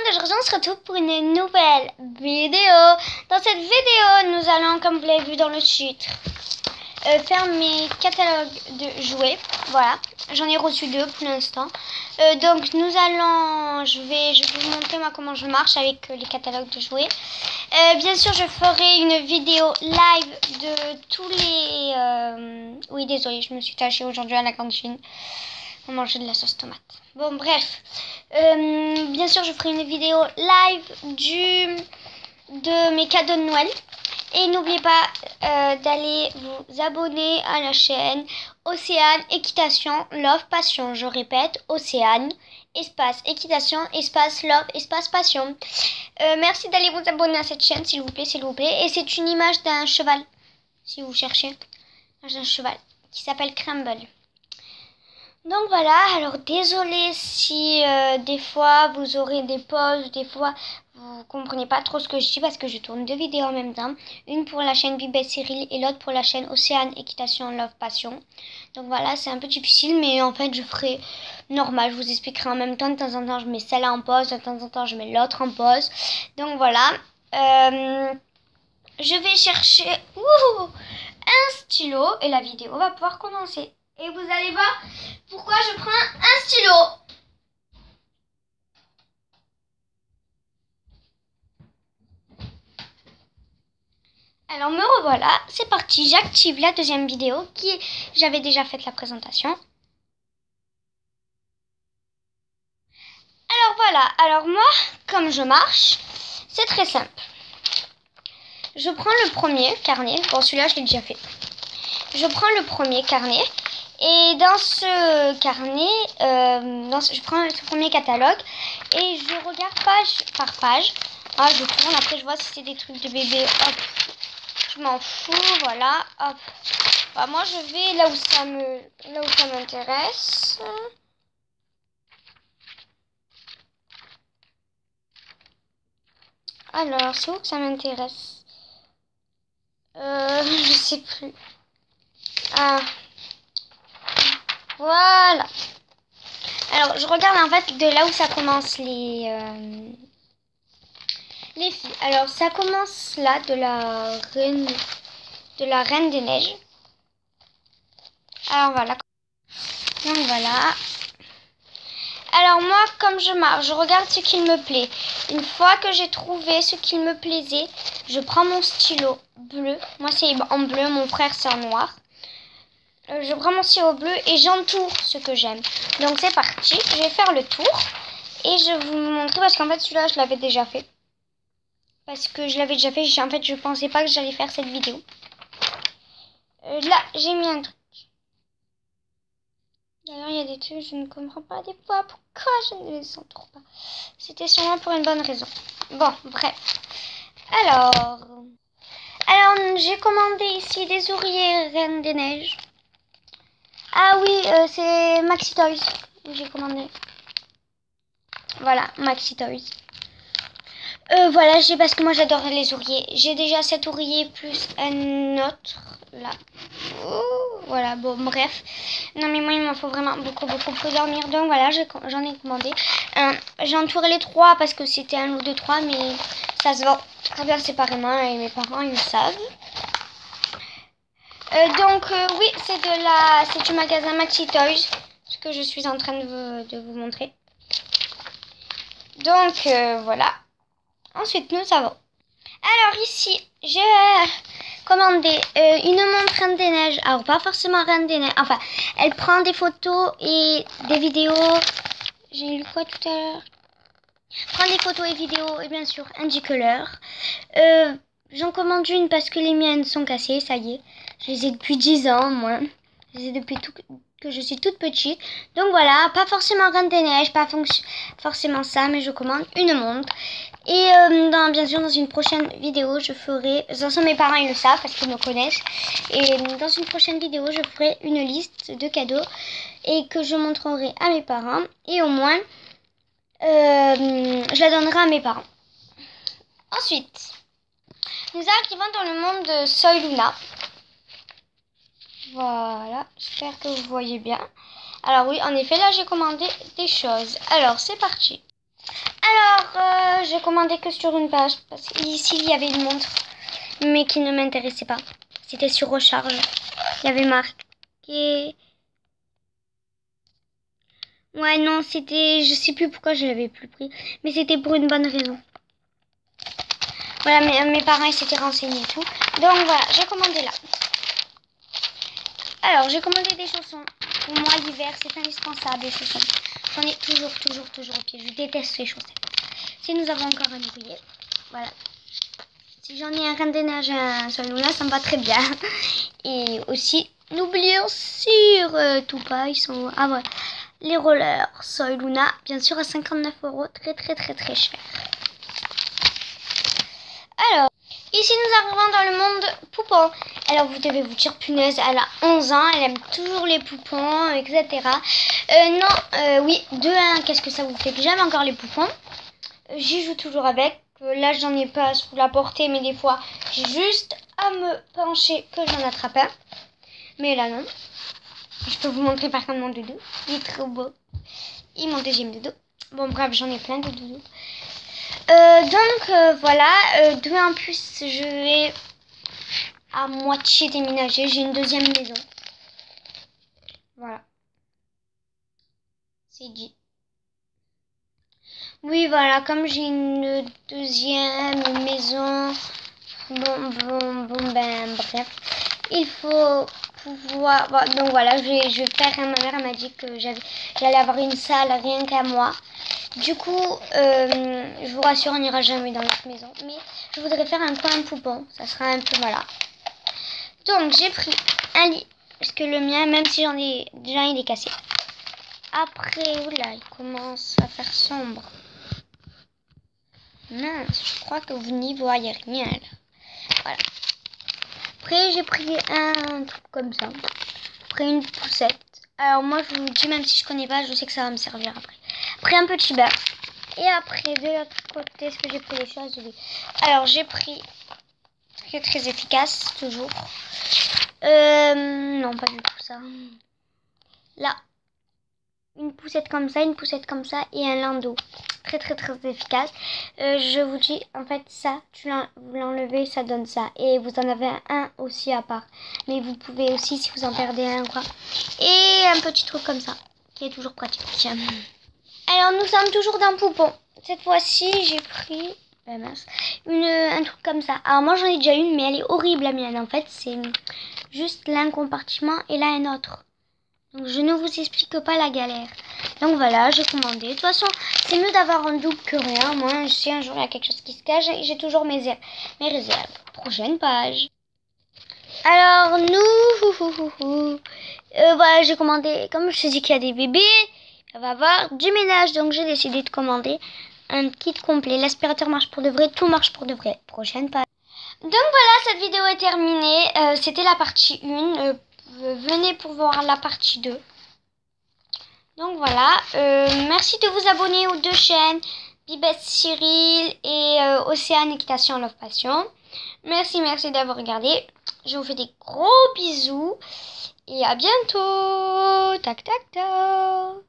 monde, aujourd'hui on se retrouve pour une nouvelle vidéo. Dans cette vidéo, nous allons, comme vous l'avez vu dans le titre, faire mes catalogues de jouets. Voilà, j'en ai reçu 2 pour l'instant. Donc je vais vous montrer moi comment je marche avec les catalogues de jouets. Bien sûr, je ferai une vidéo live de tous les... Oui, désolé, je me suis tâchée aujourd'hui à la cantine. On mangeait de la sauce tomate. Bon, bref. Bien sûr, je ferai une vidéo live de mes cadeaux de Noël. Et n'oubliez pas d'aller vous abonner à la chaîne Océane Équitation Love Passion. Je répète, Océane, espace Équitation, espace Love, espace Passion. Merci d'aller vous abonner à cette chaîne, s'il vous plaît, s'il vous plaît. Et c'est une image d'un cheval, si vous cherchez. D'un cheval qui s'appelle Crumble. Donc voilà, alors désolé si des fois vous aurez des pauses, des fois vous comprenez pas trop ce que je dis parce que je tourne 2 vidéos en même temps. Une pour la chaîne Bibet Cyril et l'autre pour la chaîne Océane Équitation Love Passion. Donc voilà, c'est un peu difficile mais en fait je ferai normal, je vous expliquerai en même temps. De temps en temps je mets celle-là en pause, de temps en temps je mets l'autre en pause. Donc voilà, je vais chercher un stylo et la vidéo va pouvoir commencer. Et vous allez voir pourquoi je prends un stylo. Alors me revoilà, c'est parti, j'active la deuxième vidéo j'avais déjà fait la présentation. Alors voilà, alors moi, comme je marche, c'est très simple. Je prends le premier carnet, bon celui-là je l'ai déjà fait. Je prends le premier carnet. Et dans ce carnet, je prends ce premier catalogue et je regarde page par page. Ah, je tourne, après je vois si c'est des trucs de bébé. Hop, je m'en fous, voilà. Hop. Bah, moi je vais là où ça m'intéresse. Alors, c'est où que ça m'intéresse? Je sais plus. Ah. Voilà. Alors, je regarde en fait de là où ça commence les filles. Alors, ça commence là de la Reine des Neiges. Alors, voilà. Donc, voilà. Alors, moi, comme je marche, je regarde ce qu'il me plaît. Une fois que j'ai trouvé ce qu'il me plaisait, je prends mon stylo bleu. Moi, c'est en bleu, mon frère, c'est en noir. Je prends mon stylo bleu et j'entoure ce que j'aime. Donc c'est parti, je vais faire le tour et je vais vous montrer parce qu'en fait celui-là je l'avais déjà fait. Parce que je l'avais déjà fait, en fait je pensais pas que j'allais faire cette vidéo. Là j'ai mis un truc. D'ailleurs il y a des trucs, je ne comprends pas des fois pourquoi je ne les entoure pas. C'était sûrement pour une bonne raison. Bon bref. Alors j'ai commandé ici des oreillers Reine des Neiges. Ah oui, c'est Maxi Toys. J'ai commandé. Voilà, Maxi Toys. Voilà, parce que moi j'adore les oreillers. J'ai déjà cet oreiller plus un autre là. Voilà, bon, bref. Non, mais moi il m'en faut vraiment beaucoup pour dormir. Donc voilà, j'en ai commandé. J'ai entouré les 3 parce que c'était un lot de 3, mais ça se vend très bien séparément et mes parents ils le savent. Oui, c'est du magasin Maxi Toys, ce que je suis en train de vous montrer. Donc voilà. Ensuite nous avons. Alors ici j'ai commandé une montre Reine des Neiges. Alors pas forcément Reine des Neiges. Enfin, elle prend des photos et des vidéos. J'ai lu quoi tout à l'heure? Prend des photos et vidéos et bien sûr un Color. J'en commande une parce que les miennes sont cassées, ça y est. Je les ai depuis 10 ans, moi. Je les ai depuis que je suis toute petite. Donc voilà, pas forcément Reine des Neiges, pas forcément ça, mais je commande une montre. Et bien sûr, dans une prochaine vidéo, je ferai... De toute façon, mes parents, ils le savent parce qu'ils me connaissent. Et dans une prochaine vidéo, je ferai une liste de cadeaux et que je montrerai à mes parents. Et au moins, je la donnerai à mes parents. Ensuite, nous arrivons dans le monde de Soy Luna. Voilà, j'espère que vous voyez bien. Alors oui, en effet, là j'ai commandé des choses. Alors c'est parti. Alors, j'ai commandé que sur une page. Parce qu'ici, il y avait une montre. Mais qui ne m'intéressait pas. C'était sur recharge. Il y avait marqué... Ouais, non, c'était... Je sais plus pourquoi je l'avais plus pris. Mais c'était pour une bonne raison. Voilà, mes parents ils s'étaient renseignés et tout. Donc voilà, j'ai commandé là. Alors, j'ai commandé des chaussons. Pour moi, l'hiver, c'est indispensable, les chaussons. J'en ai toujours au pied. Je déteste les chaussettes. Si nous avons encore un ouvrier, voilà. Si j'en ai un rein des neiges, un Soy Luna, ça me va très bien. Et aussi, n'oublions sur tout pas, ils sont... Ah ouais, les rollers Soy Luna, bien sûr à 59 €, très cher. Alors, ici nous arrivons dans le monde poupon. Alors vous devez vous dire, punaise, elle a 11 ans, elle aime toujours les poupons, etc. Non, oui, de 1, qu'est-ce que ça vous fait? Que j'aime encore les poupons. J'y joue toujours avec. Là, j'en ai pas sous la portée, mais des fois, j'ai juste à me pencher que j'en attrape un. Mais là, non. Je peux vous montrer par contre mon doudou. Il est trop beau. Et mon deuxième doudou. Bon, bref, j'en ai plein de doudous. Voilà. Demain, en plus, je vais à moitié déménager. J'ai une deuxième maison. Voilà. C'est dit. Oui, voilà, comme j'ai une deuxième maison, ben, bref, il faut pouvoir, bon, donc voilà, je vais faire, ma mère m'a dit que j'allais avoir une salle rien qu'à moi. Du coup, je vous rassure, on n'ira jamais dans notre maison, mais je voudrais faire un coin poupon, ça sera un peu, voilà. Donc, j'ai pris un lit, parce que le mien, même si j'en ai, déjà il est cassé. Après, oula, il commence à faire sombre. Mince, je crois que vous n'y voyez rien là. Voilà. Après, j'ai pris un truc comme ça. Après, une poussette. Alors, moi, je vous dis, même si je connais pas, je sais que ça va me servir après. Après, un petit beurre. Et après, de l'autre côté, est-ce que j'ai pris les choses? Oui. Alors, j'ai pris très efficace, toujours. Non, pas du tout ça. Là. Une poussette comme ça et un landau. Très efficace. Je vous dis, en fait, ça, vous l'enlevez, ça donne ça. Et vous en avez un aussi à part. Mais vous pouvez aussi, si vous en perdez un, quoi. Et un petit truc comme ça, qui est toujours pratique. Tiens. Alors, nous sommes toujours dans Poupon. Cette fois-ci, j'ai pris... mince, un truc comme ça. Alors, moi, j'en ai déjà une, mais elle est horrible, la mienne. En fait, c'est juste l'un compartiment et là, un autre. Donc, je ne vous explique pas la galère. Donc, voilà, j'ai commandé. De toute façon, c'est mieux d'avoir un double que rien. Moi, si un jour il y a quelque chose qui se cache, j'ai toujours mes réserves. Prochaine page. Alors, voilà, j'ai commandé. Comme je te dis qu'il y a des bébés, ça va avoir du ménage. Donc, j'ai décidé de commander un kit complet. L'aspirateur marche pour de vrai. Tout marche pour de vrai. Prochaine page. Donc, voilà, cette vidéo est terminée. C'était la partie 1. Venez pour voir la partie 2. Donc voilà, merci de vous abonner aux deux chaînes, Bibette Cyril et Océane Équitation Love Passion. Merci d'avoir regardé. Je vous fais des gros bisous et à bientôt. Tac tac tac.